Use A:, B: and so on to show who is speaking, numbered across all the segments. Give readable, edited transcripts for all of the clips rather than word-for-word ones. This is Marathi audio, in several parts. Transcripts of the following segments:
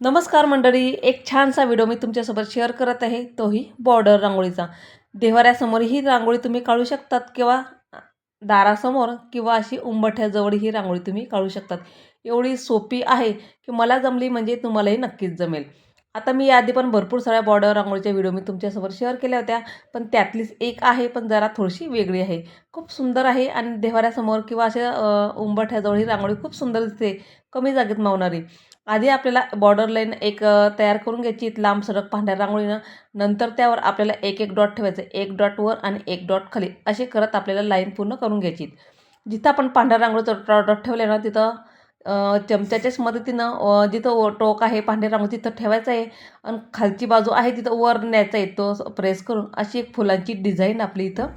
A: नमस्कार मंडळी, एक छानसा व्हिडिओ मी तुमच्यासोबत शेअर करत आहे, तोही बॉर्डर रांगोळीचा। देव्हाऱ्यासमोर ही रांगोळी तुम्ही काढू शकतात किंवा दारासमोर किंवा अशी उंबरठ्याजवळ ही रांगोळी तुम्ही काढू शकतात। एवढी सोपी आहे की मला जमली म्हणजे तुम्हालाही नक्कीच जमेल। आता मी याआधी पण भरपूर साऱ्या बॉर्डर रांगोळीच्या व्हिडिओ मी तुमच्यासोबत शेअर केल्या होत्या, पण त्यातलीच एक आहे, पण जरा थोडीशी वेगळी आहे। खूप सुंदर आहे आणि देव्हाऱ्यासमोर किंवा अशा उंबरठ्याजवळ ही रांगोळी खूप सुंदर दिसते, कमी जागेत मावणारी। आधी आपल्याला बॉर्डर लाईन एक तयार करून घ्यायची लांब सडक पांढऱ्या रांगोळीनं। नंतर त्यावर आपल्याला एक एक डॉट ठेवायचं, एक डॉट वर आणि एक डॉट खाली, असे करत आपल्याला लाईन पूर्ण करून घ्यायची। जिथं आपण पांढऱ्या रांगोळीचं डॉट ठेवले ना, तिथं चमच्याच्याच मदतीनं जिथं टोक आहे पांढऱ्या रांगोळी तिथं ठेवायचं आहे आणि खालची बाजू आहे तिथं वर न्यायचा आहे, तो प्रेस करून अशी एक फुलांची डिझाईन आपली इथं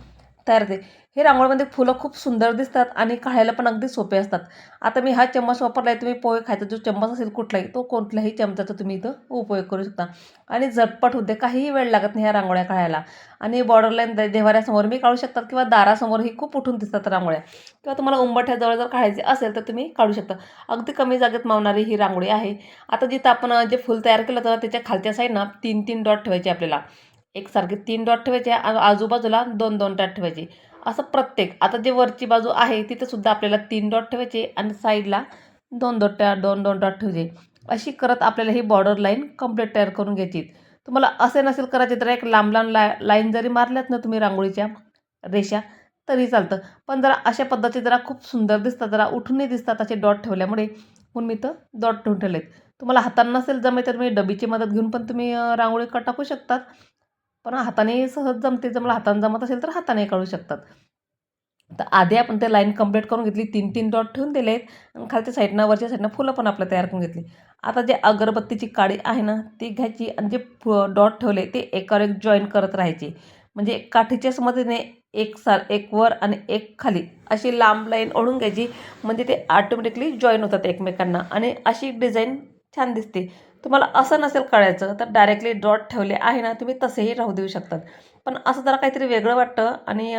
A: तयार होते। हे रांगोळीमध्ये फुलं खूप सुंदर दिसतात आणि काढायला पण अगदी सोपे असतात। आता मी हा चम्मच वापरला आहे, तुम्ही पोहे खायचा जो चम्मच असेल कुठलाही, तो कोणत्याही चमचाचा तुम्ही इथं उपयोग करू शकता आणि झटपट होते, काहीही वेळ लागत नाही ह्या रांगोळ्या काढायला। आणि बॉर्डर लाईन देव्हाऱ्यासमोर मी काढू शकतात किंवा दारासमोरही खूप उठून दिसतात रांगोळ्या, किंवा तुम्हाला उंबरठ्याजवळ जर काढायची असेल तर तुम्ही काढू शकता। अगदी कमी जागेत मावणारी ही रांगोळी आहे। आता जिथं आपण जे फुल तयार केलं होतं त्याच्या खालच्या साईडनं 3-3 डॉट ठेवायचे आपल्याला, एकसारखे 3 डॉट ठेवायचे आणि आजूबाजूला 2-2 डॉट ठेवायचे। असं प्रत्येक, आता जे वरची बाजू आहे तिथे सुद्धा आपल्याला 3 डॉट ठेवायचे आणि साईडला 2-2 डॉट ठेवायचे। अशी करत आपल्याला ही बॉर्डर लाईन कंप्लीट तयार करून घ्यायची। तुम्हाला असे नसेल करायचे तर एक लांब लांब लाईन जरी मारल्यात ना तुम्ही रांगोळीच्या रेषा तरी चालतं, पण जरा अशा पद्धती जरा खूप सुंदर दिसतात, जरा उठूनही दिसतात असे डॉट ठेवल्यामुळे, म्हणून मी इथं डॉट ठेवून ठेवलेत। तुम्हाला हातांना नसेल जमेल तर मी डबीची मदत घेऊन पण तुम्ही रांगोळी टाकू शकतात, पण हाताने सहज जमते, जर मला हाताने जमत असेल तर हाताने काढू शकतात। तर आधी आपण ते लाईन कंप्लीट करून घेतली, 3-3 डॉट ठेवून दिले आहेत आणि खालच्या साईडनं वरच्या साईडनं फुलं पण आपलं तयार करून घेतली। आता जे अगरबत्तीची काडी आहे ना ती घ्यायची आणि जे डॉट ठेवले ते एकावर एक जॉईन करत राहायचे, म्हणजे काठीच्याच मदतीने एक वर आणि एक खाली अशी लांब लाईन ओढून घ्यायची, म्हणजे ते ऑटोमॅटिकली जॉईन होतात एकमेकांना आणि अशी डिझाईन छान दिसते। तुम्हाला असं नसेल कळायचं तर डायरेक्टली डॉट ठेवले आहे ना तुम्ही तसेही राहू देऊ शकतात, पण असं जरा काहीतरी वेगळं वाटतं आणि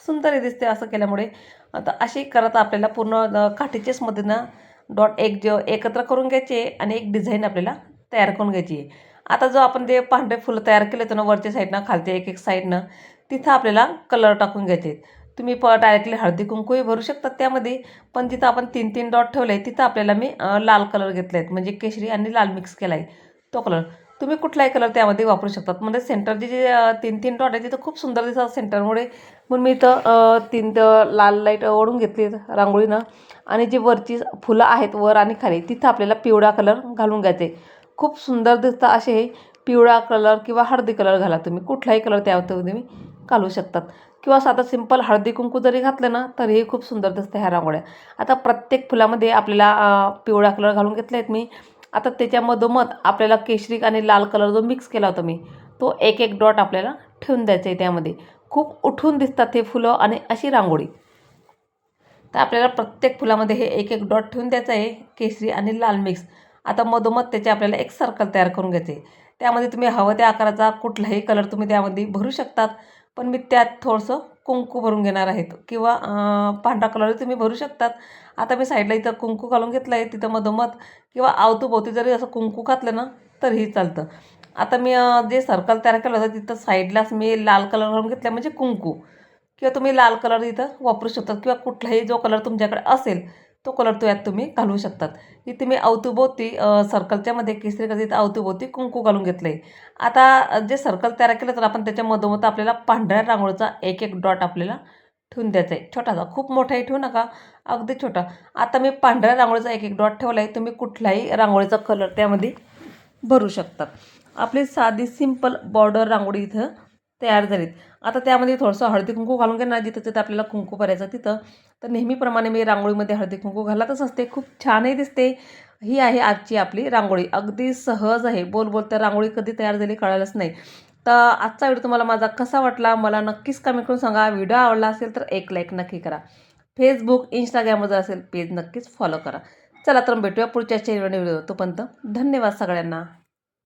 A: सुंदरही दिसते असं केल्यामुळे। आता अशी करत आपल्याला पूर्ण काठीच्याच मदतीनं डॉट एकत्र करून घ्यायचे आणि एक डिझाईन आपल्याला तयार करून घ्यायची आहे। आता जो आपण जे पांढरे फुलं तयार केले होते ना वरच्या साईडनं खालच्या एक एक साईडनं, तिथं आपल्याला कलर टाकून घ्यायचे। तुम्ही डायरेक्टली हळदी कुंकूही भरू शकतात त्यामध्ये, पण जिथं आपण 3-3 डॉट ठेवले तिथं आपल्याला मी लाल कलर घेतले आहेत, म्हणजे केशरी आणि लाल मिक्स केला आहे तो कलर। तुम्ही कुठलाही कलर त्यामध्ये वापरू शकतात, म्हणजे सेंटरचे जे 3-3 डॉट आहे तिथं खूप सुंदर दिसतात सेंटरमुळे, म्हणून मी इथं 3 लाल लाईट ओढून घेतली रांगोळीनं आणि जी वरची फुलं आहेत वर आणि खाली तिथं आपल्याला पिवळा कलर घालून घ्यायचे। खूप सुंदर दिसतं असे हे पिवळा कलर किंवा हळदी कलर घाला, तुम्ही कुठलाही कलर त्यावर तुम्ही घालू शकतात, किंवा साधं सिंपल हळदी कुंकू जरी घातलं ना तरीही खूप सुंदर दिसतं ह्या रांगोळ्या। आता प्रत्येक फुलामध्ये आपल्याला पिवळा कलर घालून घेतले आहेत मी। आता त्याच्या मधोमध आपल्याला केशरी आणि लाल कलर जो मिक्स केला होता मी, तो एक एक डॉट आपल्याला ठेवून द्यायचा आहे त्यामध्ये। खूप उठून दिसतात हे फुलं आणि अशी रांगोळी। तर आपल्याला प्रत्येक फुलामध्ये हे एक एक डॉट ठेवून द्यायचं आहे, केशरी आणि लाल मिक्स। आता मधोमध त्याचे आपल्याला एक सर्कल तयार करून घ्यायचे आहे, त्यामध्ये तुम्ही हवं त्या आकाराचा कुठलाही कलर तुम्ही त्यामध्ये भरू शकतात, पण मी त्यात थोडंसं कुंकू भरून घेणार आहेत, किंवा पांढरा कलरही तुम्ही भरू शकतात। आता मी साईडला इथं कुंकू घालून घेतलं आहे तिथं मधोमध, किंवा अवतीभोवती जरी असं कुंकू घातलं ना तरीही चालतं। आता मी जे सर्कल तयार केलं होतं तिथं साईडलाच मी लाल कलर घालून घेतला म्हणजे कुंकू, किंवा तुम्ही लाल कलर इथं वापरू शकतात, किंवा कुठलाही जो कलर तुमच्याकडे असेल तो कलर त्यात तुम्ही घालू शकतात। इथे मी अवतीभोवती सर्कलच्या मध्ये केसरी कलर इथं अवतीभोवती कुंकू घालून घेतलं आहे। आता जे सर्कल तयार केलं तर आपण त्याच्या मधोमध आपल्याला पांढऱ्या रांगोळीचा एक एक डॉट आपल्याला ठेवून द्यायचा आहे, छोटासा, खूप मोठाही ठेवू नका, अगदी छोटा। आता मी पांढऱ्या रांगोळीचा एक एक डॉट ठेवला आहे, तुम्ही कुठलाही रांगोळीचा कलर त्यामध्ये भरू शकतात। आपली साधी सिंपल बॉर्डर रांगोळी इथं तयार झालीत। आता त्यामध्ये थोडंसं हळदी कुंकू घालून घेणार, जिथं तिथं आपल्याला कुंकू भरायचं तिथं। तर नेहमीप्रमाणे मी रांगोळीमध्ये हळदी कुंकू घालतच असते, खूप छानही दिसते। ही आहे आजची आपली रांगोळी, अगदी सहज आहे, बोलता रांगोळी कधी तयार झाली कळालंच नाही। तर आजचा व्हिडिओ तुम्हाला माझा कसा वाटला मला नक्कीच कमेंट करून सांगा। व्हिडिओ आवडला असेल तर एक लाईक नक्की करा, फेसबुक इंस्टाग्रामवर जर असेल पेज नक्कीच फॉलो करा। चला तर भेटूया पुढच्या व्हिडिओ, तोपर्यंत धन्यवाद सगळ्यांना।